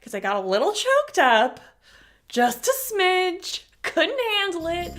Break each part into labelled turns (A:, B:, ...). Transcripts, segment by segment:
A: because I got a little choked up, just a smidge, couldn't handle it.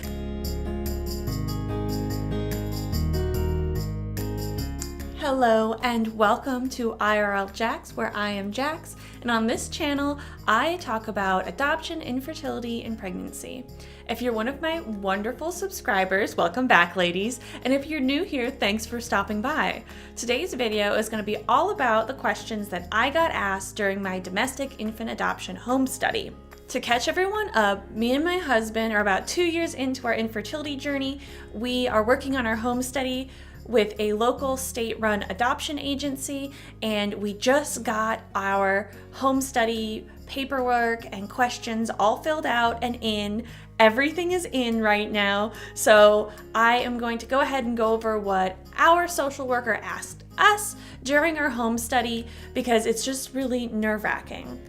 A: Hello and welcome to IRL Jax, where I am Jax, and on this channel I talk about adoption, infertility, and pregnancy. If you're one of my wonderful subscribers, welcome back, ladies, and if you're new here, thanks for stopping by. Today's video is going to be all about the questions that I got asked during my domestic infant adoption home study. To catch everyone up, me and my husband are about 2 years into our infertility journey. We are working on our home study with a local state-run adoption agency, and we just got our home study paperwork and questions all filled out and in. Everything is in right now, so I am going to go ahead and go over what our social worker asked us during our home study because it's just really nerve-wracking.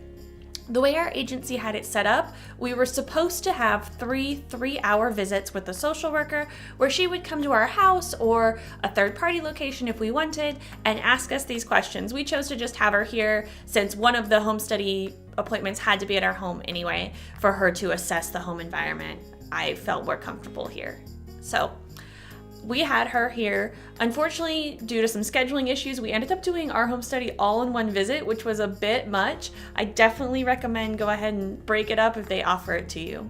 A: The way our agency had it set up, we were supposed to have three-hour visits with the social worker where she would come to our house or a third-party location if we wanted and ask us these questions. We chose to just have her here since one of the home study appointments had to be at our home anyway for her to assess the home environment. I felt more comfortable here. So we had her here. Unfortunately, due to some scheduling issues, we ended up doing our home study all in one visit, which was a bit much. I definitely recommend go ahead and break it up if they offer it to you.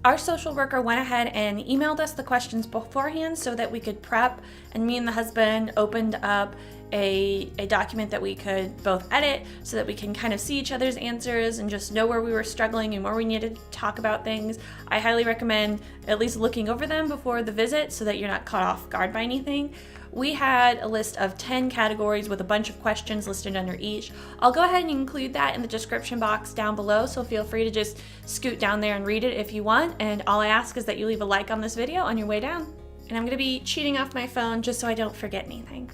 A: Our social worker went ahead and emailed us the questions beforehand so that we could prep, and me and the husband opened up a document that we could both edit so that we can kind of see each other's answers and just know where we were struggling and where we needed to talk about things. I highly recommend at least looking over them before the visit so that you're not caught off guard by anything. We had a list of 10 categories with a bunch of questions listed under each. I'll go ahead and include that in the description box down below, so feel free to just scoot down there and read it if you want. And all I ask is that you leave a like on this video on your way down. And I'm gonna be cheating off my phone just so I don't forget anything.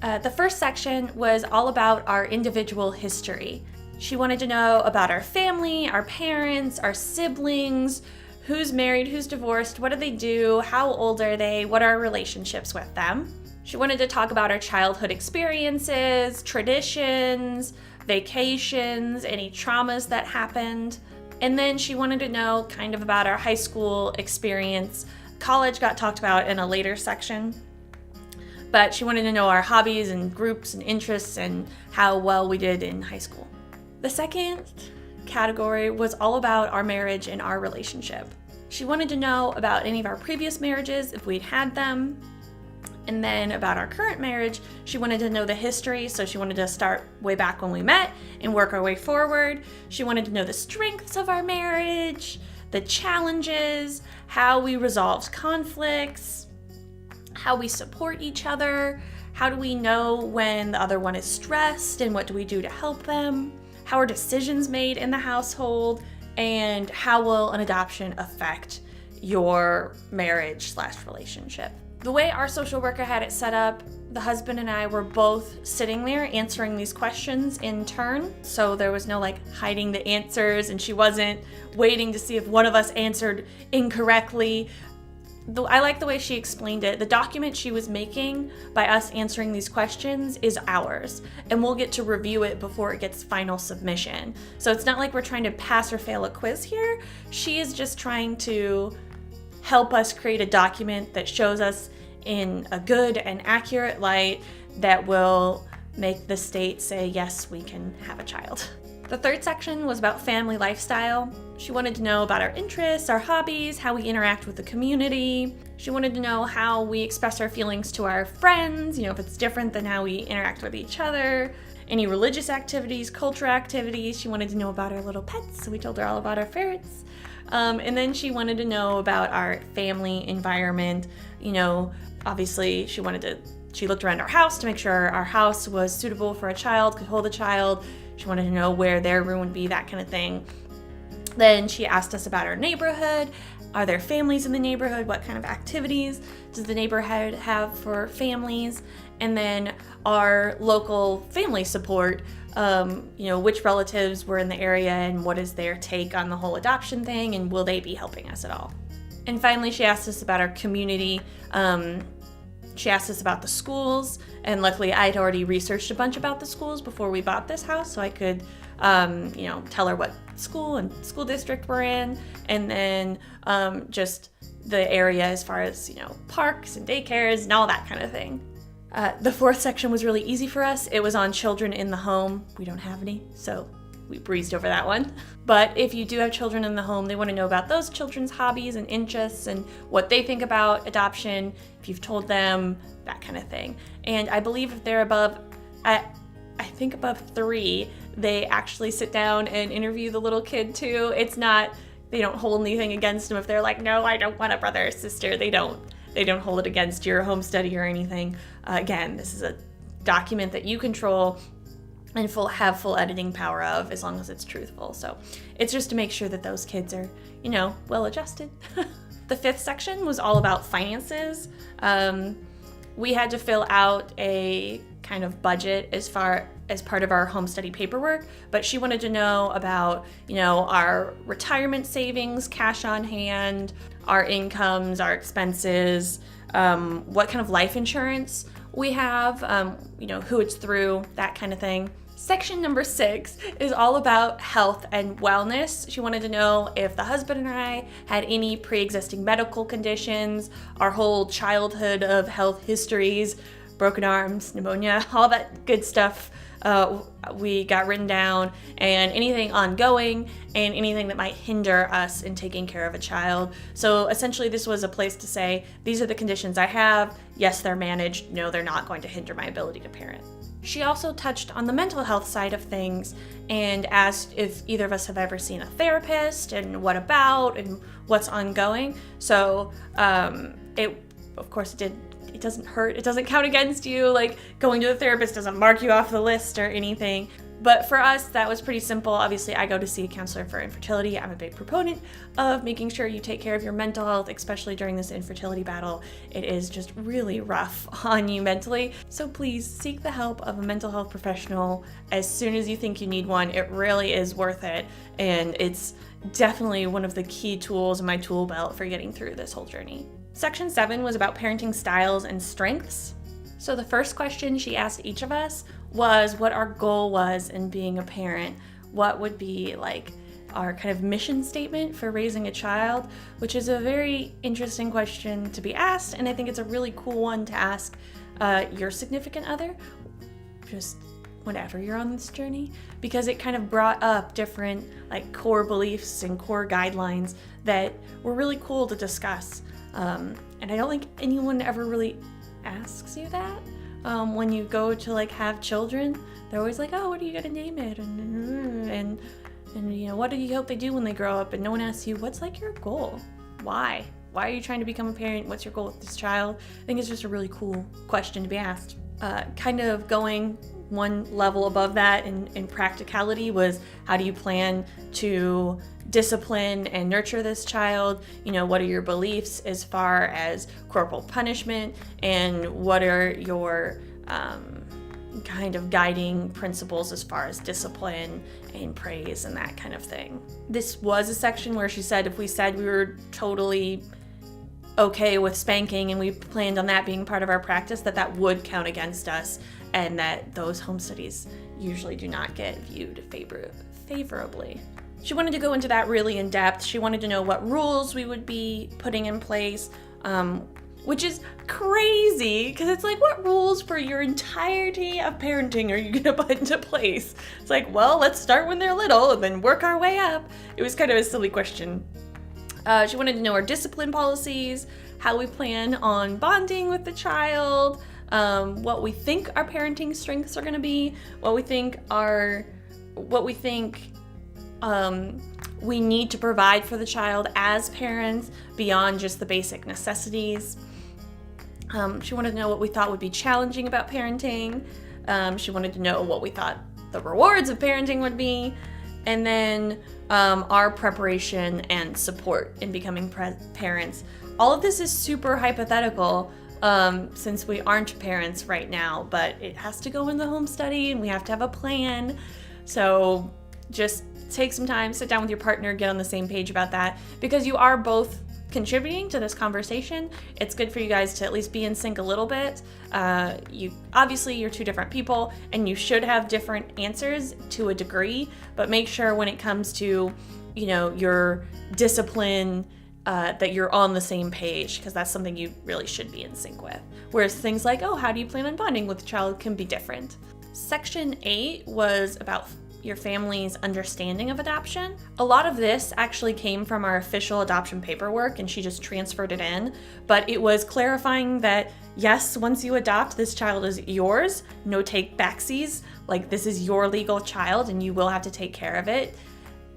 A: The first section was all about our individual history. She wanted to know about our family, our parents, our siblings, who's married, who's divorced, what do they do, how old are they, what are our relationships with them. She wanted to talk about our childhood experiences, traditions, vacations, any traumas that happened. And then she wanted to know kind of about our high school experience. College got talked about in a later section. But she wanted to know our hobbies and groups and interests and how well we did in high school. The second category was all about our marriage and our relationship. She wanted to know about any of our previous marriages, if we'd had them. And then about our current marriage, she wanted to know the history, so she wanted to start way back when we met and work our way forward. She wanted to know the strengths of our marriage, the challenges, how we resolved conflicts, how we support each other, how do we know when the other one is stressed and what do we do to help them, how are decisions made in the household, and how will an adoption affect your marriage/relationship. The way our social worker had it set up, the husband and I were both sitting there answering these questions in turn, so there was no hiding the answers, and she wasn't waiting to see if one of us answered incorrectly. I like the way she explained it. The document she was making by us answering these questions is ours, and we'll get to review it before it gets final submission. So it's not like we're trying to pass or fail a quiz here. She is just trying to help us create a document that shows us in a good and accurate light that will make the state say, yes, we can have a child. The third section was about family lifestyle. She wanted to know about our interests, our hobbies, how we interact with the community. She wanted to know how we express our feelings to our friends, if it's different than how we interact with each other. Any religious activities, cultural activities. She wanted to know about our little pets, so we told her all about our ferrets. And then she wanted to know about our family environment. Obviously she looked around our house to make sure our house was suitable for a child, could hold a child. She wanted to know where their room would be, that kind of thing. Then she asked us about our neighborhood. Are there families in the neighborhood? What kind of activities does the neighborhood have for families? And then our local family support, which relatives were in the area and what is their take on the whole adoption thing, and will they be helping us at all? And finally, she asked us about our community, She asked us about the schools, and luckily I'd already researched a bunch about the schools before we bought this house, so I could, tell her what school and school district we're in, and then just the area as far as, parks and daycares and all that kind of thing. The fourth section was really easy for us. It was on children in the home. We don't have any, so we breezed over that one. But if you do have children in the home, they want to know about those children's hobbies and interests and what they think about adoption, if you've told them, that kind of thing. And I believe if they're above 3, they actually sit down and interview the little kid too. It's not, they don't hold anything against them if they're like, no, I don't want a brother or sister. They don't hold it against your home study or anything. Again, this is a document that you control and have full editing power of, as long as it's truthful. So it's just to make sure that those kids are, well adjusted. The fifth section was all about finances. We had to fill out a kind of budget as part of our home study paperwork, but she wanted to know about, our retirement savings, cash on hand, our incomes, our expenses, what kind of life insurance we have, who it's through, that kind of thing. Section number 6 is all about health and wellness. She wanted to know if the husband and I had any pre-existing medical conditions, our whole childhood of health histories, broken arms, pneumonia, all that good stuff. We got written down, and anything ongoing and anything that might hinder us in taking care of a child. So essentially this was a place to say, these are the conditions I have. Yes, they're managed. No, they're not going to hinder my ability to parent. She also touched on the mental health side of things and asked if either of us have ever seen a therapist and what about and what's ongoing. So of course it doesn't hurt. It doesn't count against you. Like, going to the therapist doesn't mark you off the list or anything. But for us, that was pretty simple. Obviously, I go to see a counselor for infertility. I'm a big proponent of making sure you take care of your mental health, especially during this infertility battle. It is just really rough on you mentally. So please seek the help of a mental health professional as soon as you think you need one. It really is worth it. And it's definitely one of the key tools in my tool belt for getting through this whole journey. Section 7 was about parenting styles and strengths. So the first question she asked each of us was what our goal was in being a parent. What would be like our kind of mission statement for raising a child, which is a very interesting question to be asked, and I think it's a really cool one to ask your significant other, just whenever you're on this journey, because it kind of brought up different like core beliefs and core guidelines that were really cool to discuss. And I don't think anyone ever really asks you that. When you go to like have children, they're always like, oh, what are you gonna name it? And what do you hope they do when they grow up? And no one asks you, what's like your goal? Why are you trying to become a parent? What's your goal with this child? I think it's just a really cool question to be asked. Kind of going one level above that in practicality was, how do you plan to discipline and nurture this child? What are your beliefs as far as corporal punishment, and what are your kind of guiding principles as far as discipline and praise and that kind of thing. This was a section where she said if we said we were totally okay with spanking and we planned on that being part of our practice, that would count against us, and that those home studies usually do not get viewed favorably. She wanted to go into that really in depth. She wanted to know what rules we would be putting in place, which is crazy because it's like, what rules for your entirety of parenting are you gonna put into place? It's like, well, let's start when they're little and then work our way up. It was kind of a silly question. She wanted to know our discipline policies, how we plan on bonding with the child, what we think our parenting strengths are going to be, what we think we need to provide for the child as parents beyond just the basic necessities. She wanted to know what we thought would be challenging about parenting. She wanted to know what we thought the rewards of parenting would be. And then our preparation and support in becoming parents. All of this is super hypothetical since we aren't parents right now, but it has to go in the home study and we have to have a plan. So just take some time, sit down with your partner, get on the same page about that, because you are both contributing to this conversation. It's good for you guys to at least be in sync a little bit. You're two different people and you should have different answers to a degree, but make sure when it comes to, your discipline, that you're on the same page, because that's something you really should be in sync with. Whereas things like, how do you plan on bonding with a child can be different. Section 8 was about your family's understanding of adoption. A lot of this actually came from our official adoption paperwork, and she just transferred it in, but it was clarifying that yes, once you adopt, this child is yours, no take backsies, like this is your legal child and you will have to take care of it.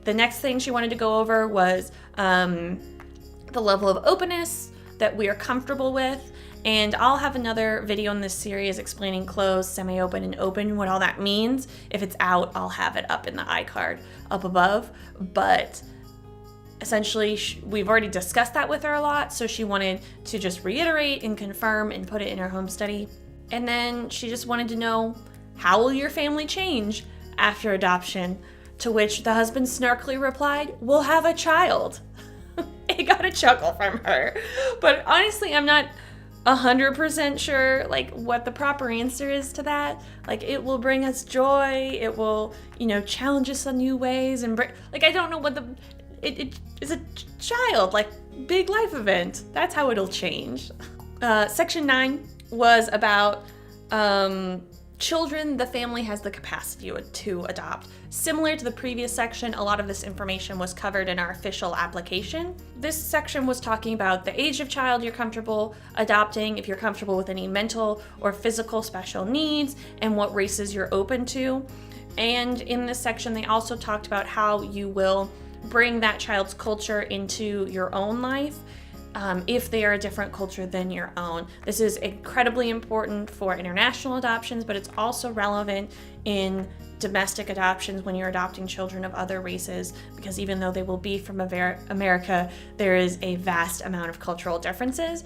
A: The next thing she wanted to go over was the level of openness that we are comfortable with. And I'll have another video in this series explaining closed, semi-open, and open, what all that means. If it's out, I'll have it up in the iCard up above. But essentially, we've already discussed that with her a lot, so she wanted to just reiterate and confirm and put it in her home study. And then she just wanted to know, how will your family change after adoption? To which the husband snarkily replied, "We'll have a child." It got a chuckle from her. But honestly, I'm not 100% sure what the proper answer is to that. It will bring us joy, it will challenge us in new ways, and I don't know what it is. A child, big life event, that's how it'll change. Section 9 was about children the family has the capacity to adopt. Similar to the previous section, a lot of this information was covered in our official application. This section was talking about the age of child you're comfortable adopting, if you're comfortable with any mental or physical special needs, and what races you're open to. And in this section, they also talked about how you will bring that child's culture into your own life, if they are a different culture than your own. This is incredibly important for international adoptions, but it's also relevant in domestic adoptions when you're adopting children of other races, because even though they will be from America, there is a vast amount of cultural differences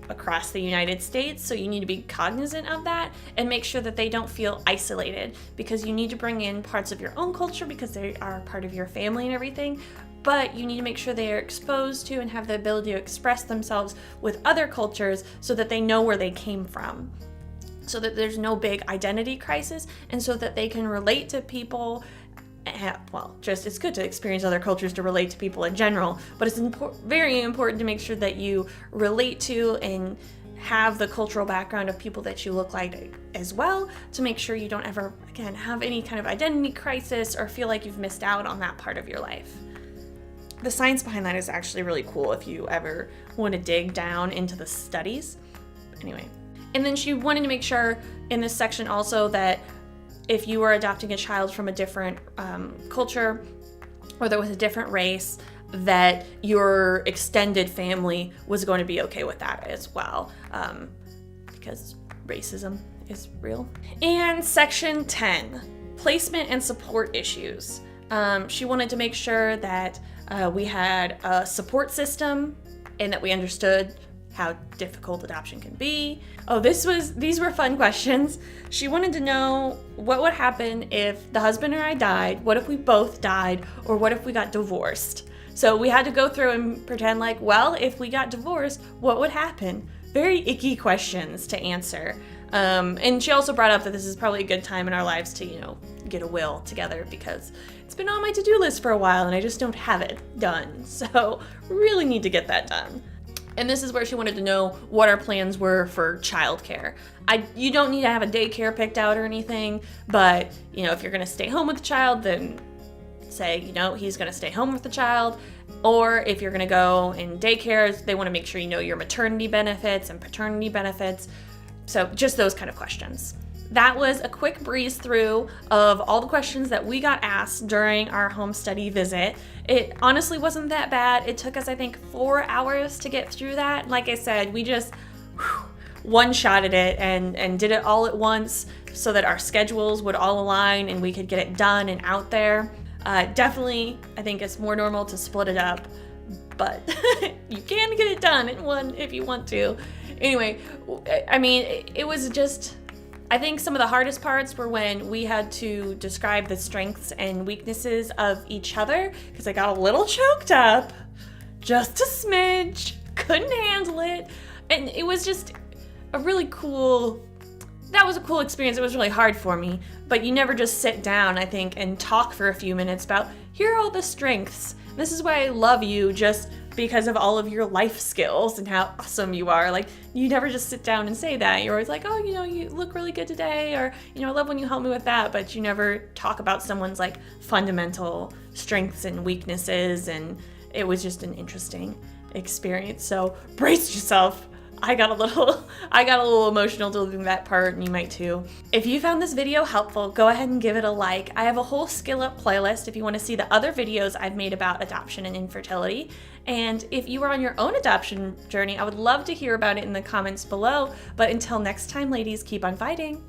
A: across the United States, so you need to be cognizant of that and make sure that they don't feel isolated, because you need to bring in parts of your own culture because they are part of your family and everything, but you need to make sure they are exposed to and have the ability to express themselves with other cultures so that they know where they came from, so that there's no big identity crisis, and so that they can relate to people. It's good to experience other cultures to relate to people in general, but it's very important to make sure that you relate to and have the cultural background of people that you look like as well, to make sure you don't ever, again, have any kind of identity crisis or feel like you've missed out on that part of your life. The science behind that is actually really cool if you ever want to dig down into the studies. Anyway, and then she wanted to make sure in this section also that if you were adopting a child from a different culture or that was a different race, that your extended family was going to be okay with that as well, because racism is real. And section 10, placement and support issues. She wanted to make sure that we had a support system and that we understood how difficult adoption can be. These were fun questions. She wanted to know what would happen if the husband or I died, what if we both died, or what if we got divorced? So we had to go through and pretend if we got divorced, what would happen? Very icky questions to answer. And she also brought up that this is probably a good time in our lives to, get a will together, because it's been on my to-do list for a while and I just don't have it done. So really need to get that done. And this is where she wanted to know what our plans were for childcare. You don't need to have a daycare picked out or anything, but if you're gonna stay home with the child, then say, he's gonna stay home with the child. Or if you're gonna go in daycare, they wanna make sure you know your maternity benefits and paternity benefits. So just those kind of questions. That was a quick breeze through of all the questions that we got asked during our home study visit. It honestly wasn't that bad. It took us, I think, 4 hours to get through that. Like I said, we just one-shotted it and did it all at once so that our schedules would all align and we could get it done and out there. Definitely, I think it's more normal to split it up, but you can get it done in one if you want to. Anyway, it was just, I think some of the hardest parts were when we had to describe the strengths and weaknesses of each other, because I got a little choked up just a smidge, couldn't handle it. And it was just a really cool, that was a cool experience. It was really hard for me, but you never just sit down, I think, and talk for a few minutes about, here are all the strengths. This is why I love you, just because of all of your life skills and how awesome you are. Like, you never just sit down and say that. You're always like, oh, you look really good today, or, I love when you help me with that, but you never talk about someone's like fundamental strengths and weaknesses, and it was just an interesting experience. So brace yourself. I got a little emotional doing that part, and you might too. If you found this video helpful, go ahead and give it a like. I have a whole Skill Up playlist if you want to see the other videos I've made about adoption and infertility. And if you are on your own adoption journey, I would love to hear about it in the comments below. But until next time, ladies, keep on fighting.